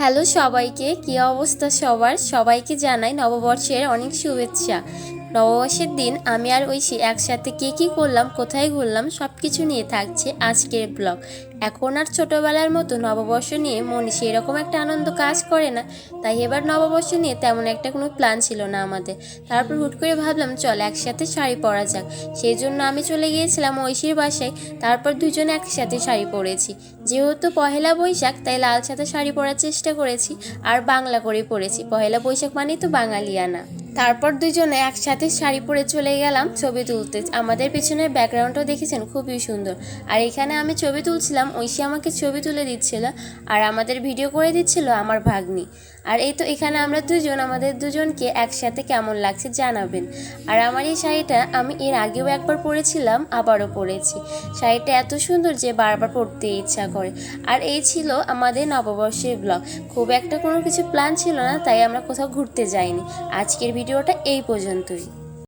Hello সবাইকে, কি অবস্থা সবার? সবাইকে জানাই নববর্ষের অনেক শুভেচ্ছা। নববর্ষের দিন আমি আর ঐশী একসাথে কী করলাম, কোথায় ঘুরলাম, সব কিছু নিয়ে থাকছে আজকের ব্লগ। এখন আর ছোটোবেলার মতো নববর্ষ নিয়ে মনে সেরকম একটা আনন্দ কাজ করে না, তাই এবার নববর্ষ নিয়ে তেমন একটা কোনো প্ল্যান ছিল না আমাদের। তারপর হুট করে ভাবলাম চল একসাথে শাড়ি পরা যাক, সেই জন্য আমি চলে গিয়েছিলাম ঐশীর বাসায়। তারপর দুজনে একসাথে শাড়ি পরেছি। যেহেতু পহেলা বৈশাখ, তাই লাল সাদা শাড়ি পরার চেষ্টা করেছি আর বাংলা করে পরেছি। পহেলা বৈশাখ মানেই তো বাঙালিয়ানা। তারপর দুজনে একসাথে শাড়ি পরে চলে গেলাম ছবি তুলতে। আমাদের পেছনের ব্যাকগ্রাউন্ডটাও দেখেছেন, খুবই সুন্দর। আর এখানে আমি ছবি তুলছিলাম, ঐশী আমাকে ছবি তুলে দিচ্ছিল আর আমাদের ভিডিও করে দিচ্ছিল আমার ভাগ্নি। আর এই তো এখানে আমরা দুজন, আমাদের দুজনকে একসাথে কেমন লাগছে জানাবেন। আর আমার এই শাড়িটা আমি এর আগেও একবার পরেছিলাম, আবারও পরেছি। শাড়িটা এত সুন্দর যে বারবার পরতে ইচ্ছা করে। আর এই ছিল আমাদের নববর্ষের ব্লগ। খুব একটা কোনো কিছু প্ল্যান ছিল না, তাই আমরা কোথাও ঘুরতে যাইনি। আজকের ভিডিওটা এই পর্যন্তই।